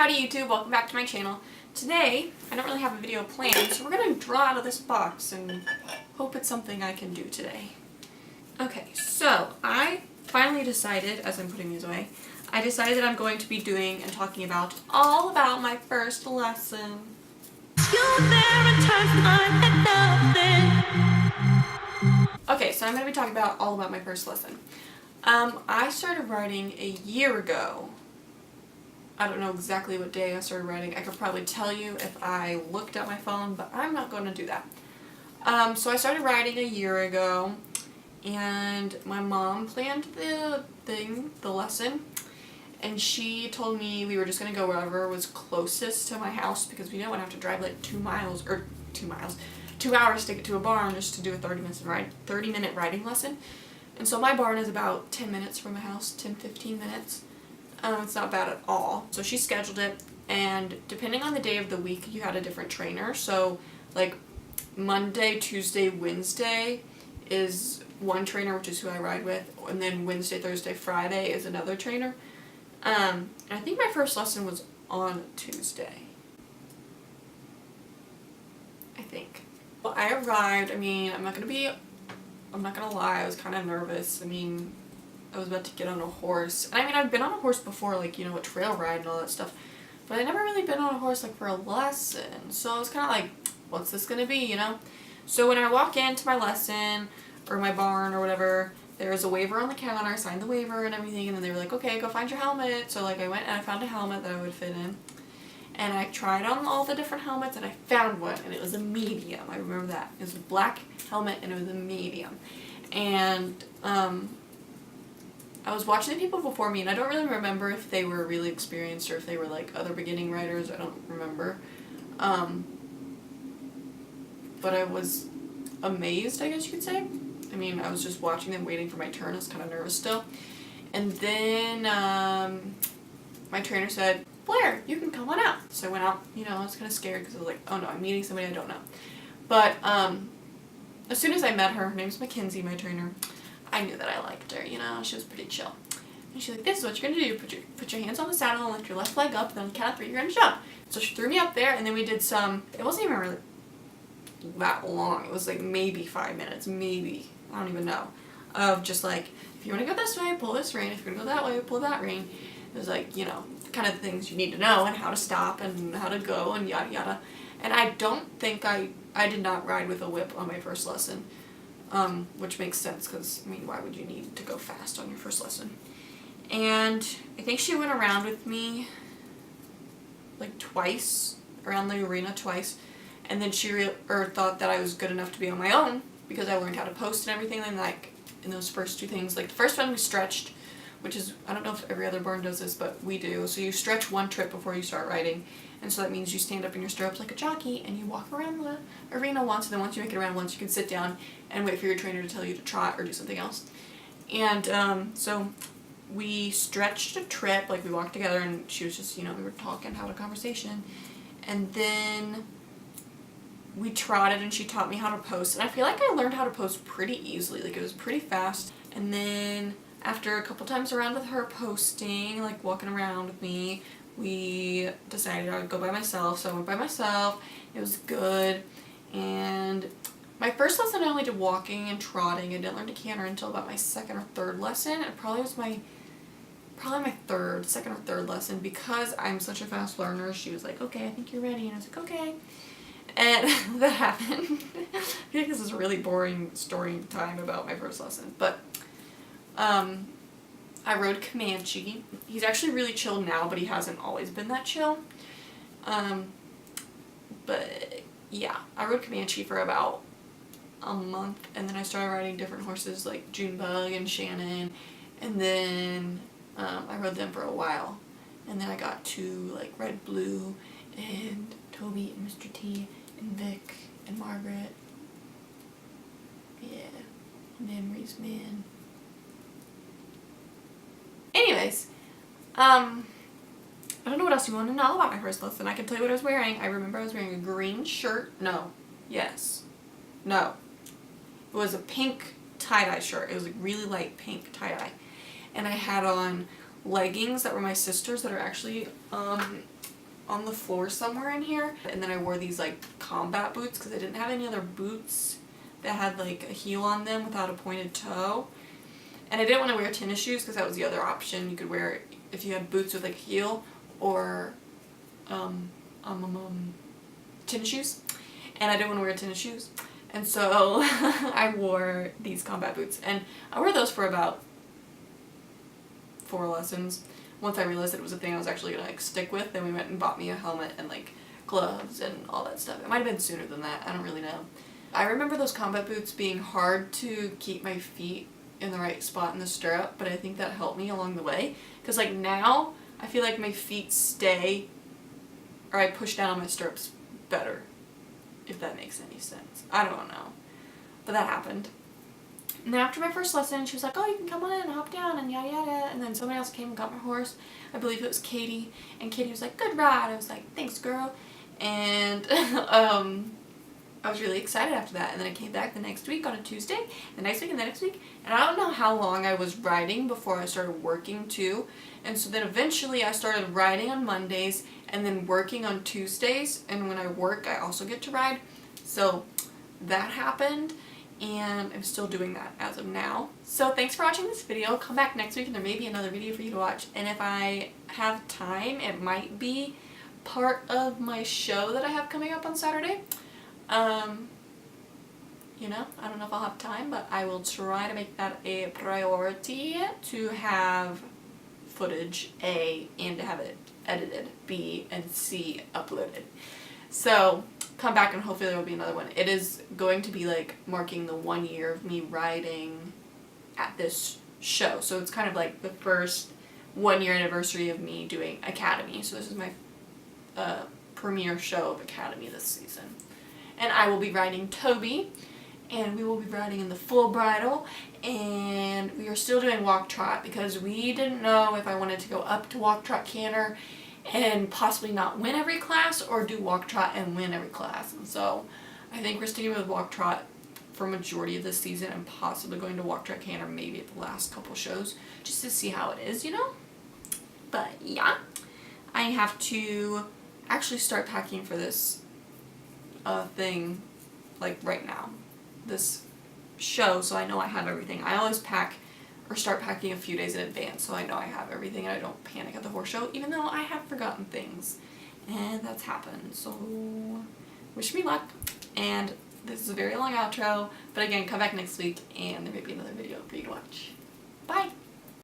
Howdy YouTube, welcome back to my channel. Today, I don't really have a video planned, so we're going to draw out of this box and hope it's something I can do today. Okay, so I finally decided, as I'm putting these away, I decided that I'm going to be doing and talking about all about my first lesson. Okay, so I'm going to be talking about all about my first lesson. I started writing a year ago. I don't know exactly what day I started writing. I could probably tell you if I looked at my phone, but I'm not going to do that. So I started writing a year ago, and my mom planned the lesson, and she told me we were just going to go wherever was closest to my house because we didn't want to have to drive like 2 hours to get to a barn just to do a 30-minute riding lesson. And so my barn is about 10 minutes from my house, 10-15 minutes. It's not bad at all. So she scheduled it, and depending on the day of the week, you had a different trainer. So like Monday, Tuesday, Wednesday is one trainer, which is who I ride with, and then Wednesday, Thursday, Friday is another trainer. I think my first lesson was on Tuesday. I think. Well, I arrived, I'm not gonna lie, I was kind of nervous. I was about to get on a horse. And I've been on a horse before, like, a trail ride and all that stuff. But I've never really been on a horse, like, for a lesson. So I was kind of like, what's this gonna be, So when I walk into my lesson, or my barn, or whatever, there was a waiver on the counter. I signed the waiver and everything, and then they were like, okay, go find your helmet. So, like, I went and I found a helmet that I would fit in. And I tried on all the different helmets, and I found one, and it was a medium. I remember that. It was a black helmet, and it was a medium. And, I was watching the people before me, and I don't really remember if they were really experienced or if they were, like, other beginning writers. I don't remember. But I was amazed, I guess you could say. I was just watching them, waiting for my turn. I was kind of nervous still. And then, my trainer said, Blair, you can come on out. So I went out, I was kind of scared because I was like, oh no, I'm meeting somebody I don't know. But, as soon as I met her name's Mackenzie, my trainer, I knew that I liked her, she was pretty chill. And she's like, this is what you're going to do. Put your hands on the saddle and lift your left leg up, and then on the count of 3 you're going to jump. So she threw me up there, and then we did it wasn't even really that long. It was like maybe 5 minutes, maybe, I don't even know, of just like, if you want to go this way, pull this rein. If you're going to go that way, pull that rein. It was like, kind of things you need to know, and how to stop, and how to go, and yada yada. And I don't think I did not ride with a whip on my first lesson. Which makes sense because, why would you need to go fast on your first lesson? And I think she went around with me like twice, around the arena twice, and then she thought that I was good enough to be on my own because I learned how to post and everything. And like in those first 2 things, like the first one we stretched, which is, I don't know if every other barn does this, but we do. So you stretch 1 trip before you start riding. And so that means you stand up in your stirrups like a jockey and you walk around the arena once, and then once you make it around once, you can sit down and wait for your trainer to tell you to trot or do something else. And so we stretched a trip, like we walked together, and she was just, we were talking, having a conversation. And then we trotted, and she taught me how to post. And I feel like I learned how to post pretty easily, like it was pretty fast. And then after a couple times around with her posting, like walking around with me, we decided I would go by myself. So I went by myself. It was good. And my first lesson I only did walking and trotting. I didn't learn to canter until about my 2nd or 3rd lesson. It probably was my second or third lesson, because I'm such a fast learner. She was like, okay, I think you're ready. And I was like, okay. And that happened. I think this is a really boring story time about my first lesson. But I rode Comanche. He's actually really chill now, but he hasn't always been that chill. But yeah, I rode Comanche for about a month, and then I started riding different horses like Junebug and Shannon, and then I rode them for a while, and then I got to like Red Blue and Toby and Mr. T and Vic and Margaret. Yeah, memories, man. Anyways, I don't know what else you want to know about my first lesson. I can tell you what I was wearing. I remember I was wearing a green shirt. No. Yes. No. It was a pink tie-dye shirt. It was a really light pink tie-dye. And I had on leggings that were my sister's that are actually on the floor somewhere in here. And then I wore these like combat boots because I didn't have any other boots that had like a heel on them without a pointed toe. And I didn't want to wear tennis shoes because that was the other option. You could wear it if you had boots with like a heel or tennis shoes. And I didn't want to wear tennis shoes. And so I wore these combat boots. And I wore those for about 4 lessons. Once I realized that it was a thing I was actually going to like stick with, then we went and bought me a helmet and like gloves and all that stuff. It might have been sooner than that. I don't really know. I remember those combat boots being hard to keep my feet in the right spot in the stirrup, but I think that helped me along the way. Because like now, I feel like my feet stay, or I push down on my stirrups better, if that makes any sense. I don't know. But that happened. And then after my first lesson, she was like, oh, you can come on in and hop down and yada yada. And then somebody else came and got my horse. I believe it was Katie. And Katie was like, good ride. I was like, thanks, girl. And I was really excited after that. And then I came back the next week on a Tuesday, the next week and the next week. And I don't know how long I was riding before I started working too. And so then eventually I started riding on Mondays and then working on Tuesdays. And when I work, I also get to ride. So that happened. And I'm still doing that as of now. So thanks for watching this video. Come back next week and there may be another video for you to watch. And if I have time, it might be part of my show that I have coming up on Saturday. You know, I don't know if I'll have time, but I will try to make that a priority to have footage, A, and to have it edited, B, and C, uploaded. So come back and hopefully there will be another one. It is going to be like marking the 1 year of me riding at this show. So it's kind of like the first 1 year anniversary of me doing Academy. So this is my premiere show of Academy this season. And I will be riding Toby, and we will be riding in the full bridle, and we are still doing walk trot because we didn't know if I wanted to go up to walk trot canter and possibly not win every class or do walk trot and win every class. And so I think we're sticking with walk trot for majority of this season and possibly going to walk trot canter maybe at the last couple shows just to see how it is, you know? But yeah, I have to actually start packing for this thing like right now, this show, so I know I have everything. I always pack or start packing a few days in advance so I know I have everything and I don't panic at the horse show, even though I have forgotten things, and that's happened. So wish me luck, and this is a very long outro, but again, come back next week and there may be another video for you to watch. Bye!